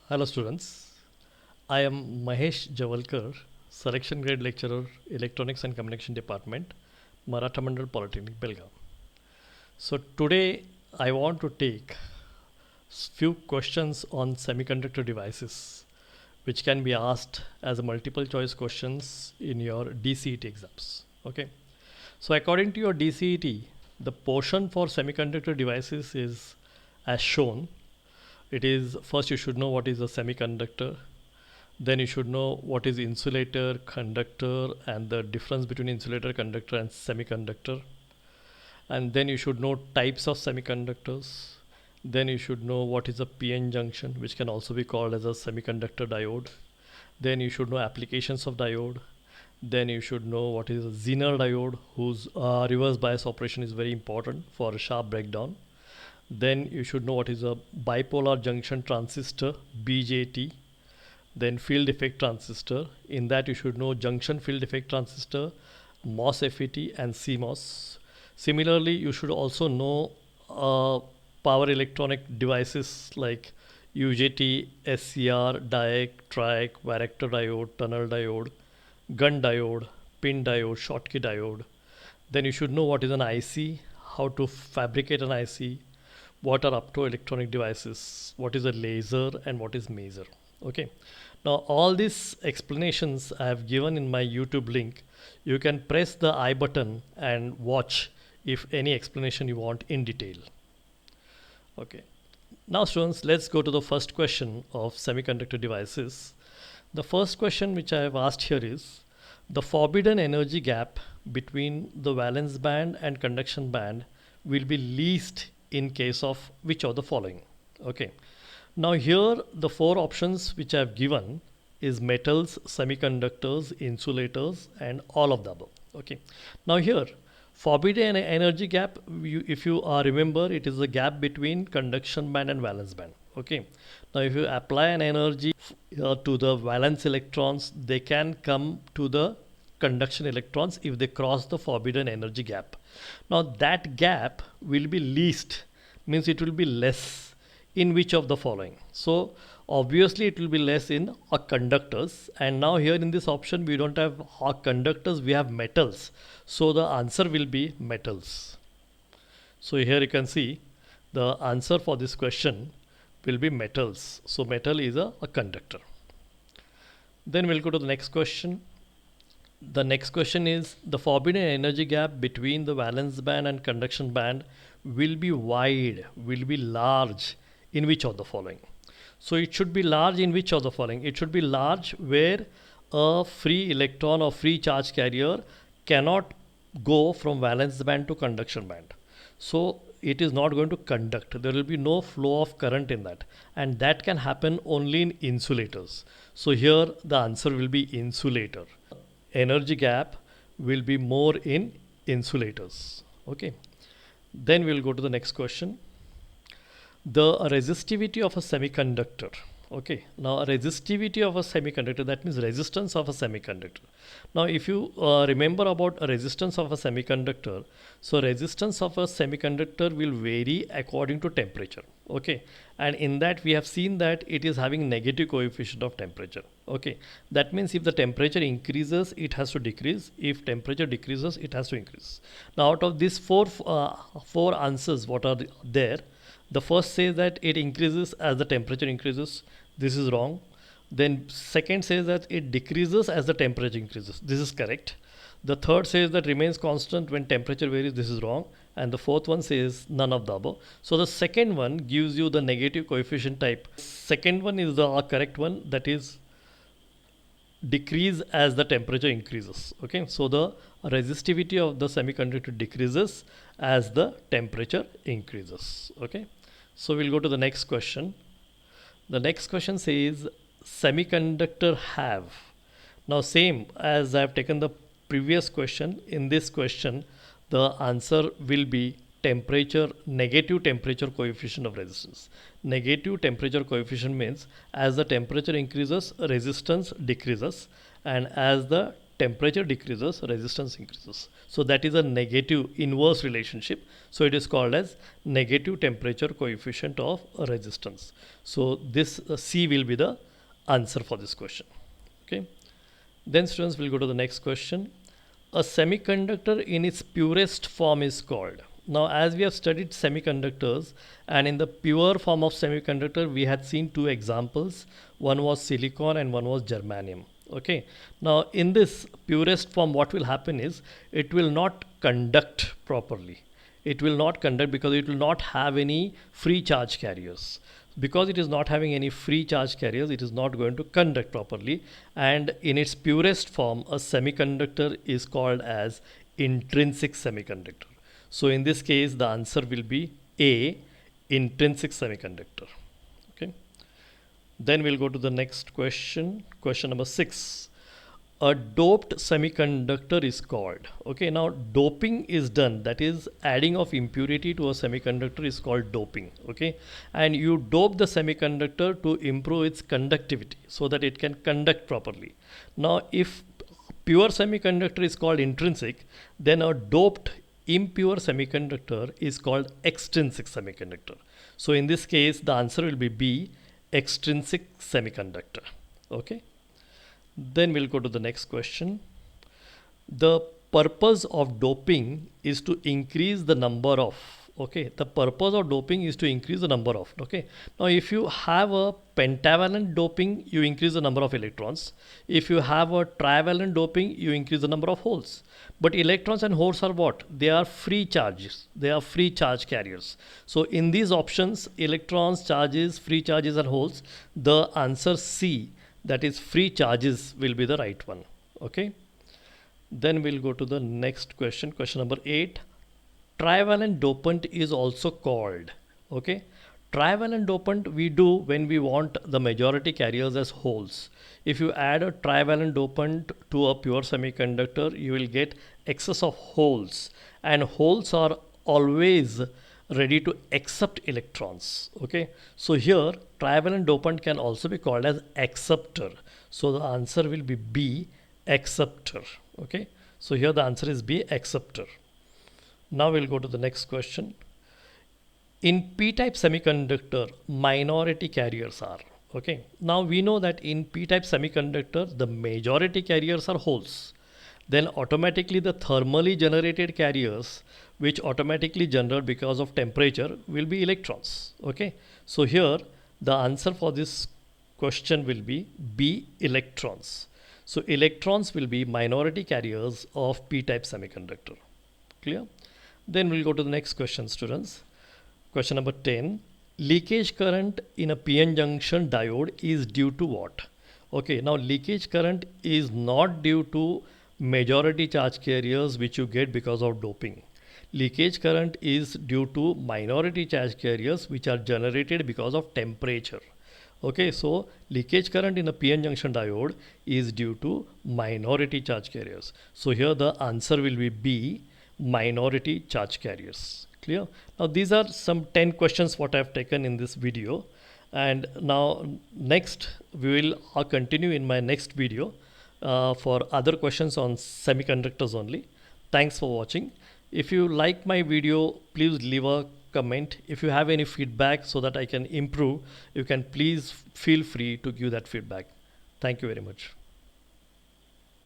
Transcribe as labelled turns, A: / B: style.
A: Hello students, I am Mahesh Javalkar, Selection Grade Lecturer, Electronics and Communication Department, Maratha Mandal Polytechnic, Belgaum. So today I want to take few questions on semiconductor devices which can be asked as a multiple choice questions in your DCET exams. Okay. So according to your DCET, the portion for semiconductor devices is as shown. It is first you should know what is a semiconductor. Then you should know what is insulator, conductor, and the difference between insulator, conductor, and semiconductor. And then you should know types of semiconductors. Then you should know what is a PN junction, which can also be called as a semiconductor diode. Then you should know applications of diode. Then you should know what is a Zener diode, whose reverse bias operation is very important for a sharp breakdown. Then you should know what is a bipolar junction transistor, BJT. Then field effect transistor. In that you should know junction field effect transistor, MOSFET, and CMOS. Similarly, you should also know power electronic devices like UJT, SCR, DIAC, TRIAC, varactor diode, tunnel diode, gun diode, pin diode, Schottky diode. Then you should know what is an IC, how to fabricate an IC, what are optoelectronic devices, what is a laser, and what is maser. Okay. Now all these explanations I have given in my YouTube link. You can press the I button and watch if any explanation you want in detail. Okay. Now students, let's go to the first question of semiconductor devices. The first question which I have asked here is the forbidden energy gap between the valence band and conduction band will be least in case of which of the following. Okay. Now here the four options which I have given is metals, semiconductors, insulators, and all of the above. Okay. Now here forbidden energy gap, if you remember, it is the gap between conduction band and valence band. Okay. Now if you apply an energy to the valence electrons, they can come to the conduction electrons if they cross the forbidden energy gap. Now that gap will be least, means it will be less in which of the following. So obviously it will be less in conductors, and now here in this option we don't have conductors, we have metals, so the answer will be metals. So here you can see the answer for this question will be metals. So metal is a conductor. Then we'll go to the next question. The next question is the forbidden energy gap between the valence band and conduction band will be wide, will be large in which of the following. So it should be large in which of the following. It should be large where a free electron or free charge carrier cannot go from valence band to conduction band. So it is not going to conduct. There will be no flow of current in that, and that can happen only in insulators. So here the answer will be insulator. Energy gap will be more in insulators. Okay. Then we'll go to the next question. The resistivity of a semiconductor. Okay. Now resistivity of a semiconductor, that means resistance of a semiconductor. Now if you remember about a resistance of a semiconductor, so resistance of a semiconductor will vary according to temperature. Okay. And in that we have seen that it is having negative coefficient of temperature. Okay. That means if the temperature increases, it has to decrease. If temperature decreases, it has to increase. Now out of these four answers what are there, the first says that it increases as the temperature increases. This is wrong. Then second says that it decreases as the temperature increases. This is correct. The third says that remains constant when temperature varies. This is wrong. And the fourth one says none of the above. So the second one gives you the negative coefficient type. Second one is the correct one, that is decrease as the temperature increases. Okay. So the resistivity of the semiconductor decreases as the temperature increases. Okay. So we'll go to the next question. The next question says semiconductor have. Now same as I have taken the previous question, in this question the answer will be temperature, negative temperature coefficient of resistance. Negative temperature coefficient means as the temperature increases, resistance decreases, and as the temperature decreases, resistance increases. So that is a negative inverse relationship. So it is called as negative temperature coefficient of resistance. So this C will be the answer for this question. Okay. Then students will go to the next question. A semiconductor in its purest form is called. Now as we have studied semiconductors, and in the pure form of semiconductor we had seen two examples. One was silicon and one was germanium. Okay. Now in this purest form what will happen is it will not conduct properly. It will not conduct because it will not have any free charge carriers. Because it is not having any free charge carriers, it is not going to conduct properly, and in its purest form a semiconductor is called as intrinsic semiconductor. So in this case the answer will be A, intrinsic semiconductor. Okay. Then we'll go to the next question, question number 6. A doped semiconductor is called. Okay, now doping is done, that is adding of impurity to a semiconductor is called doping. Okay, and you dope the semiconductor to improve its conductivity so that it can conduct properly. Now if pure semiconductor is called intrinsic, then a doped impure semiconductor is called extrinsic semiconductor. So in this case the answer will be B, extrinsic semiconductor. Okay. Then we'll go to the next question. The purpose of doping is to increase the number of, okay, the purpose of doping is to increase the number of, okay. Now if you have a pentavalent doping, you increase the number of electrons. If you have a trivalent doping, you increase the number of holes. But electrons and holes are what? They are free charges. They are free charge carriers. So in these options, electrons, charges, free charges and holes, the answer C, that is free charges, will be the right one. Okay. Then we'll go to the next question, question number 8. Trivalent dopant is also called. Okay. Trivalent dopant we do when we want the majority carriers as holes. If you add a trivalent dopant to a pure semiconductor, you will get excess of holes, and holes are always ready to accept electrons. Okay, so here trivalent dopant can also be called as acceptor. So the answer will be B, acceptor. Okay, so here the answer is B, acceptor. Now we'll go to the next question. In p-type semiconductor, minority carriers are. Okay, now we know that in p-type semiconductor the majority carriers are holes. Then automatically the thermally generated carriers, which automatically generate because of temperature, will be electrons. Okay, so here the answer for this question will be B, electrons. So electrons will be minority carriers of p-type semiconductor. Clear? Then we'll go to the next question, students. Question number 10. Leakage current in a PN junction diode is due to what? Okay, now leakage current is not due to majority charge carriers which you get because of doping. Leakage current is due to minority charge carriers which are generated because of temperature. Okay, so leakage current in a PN junction diode is due to minority charge carriers. So here the answer will be B, minority charge carriers. Clear? Now these are some 10 questions what I have taken in this video, and now next we will continue in my next video for other questions on semiconductors only. Thanks for watching. If you like my video, please leave a comment. If you have any feedback so that I can improve, you can please feel free to give that feedback. Thank you very much.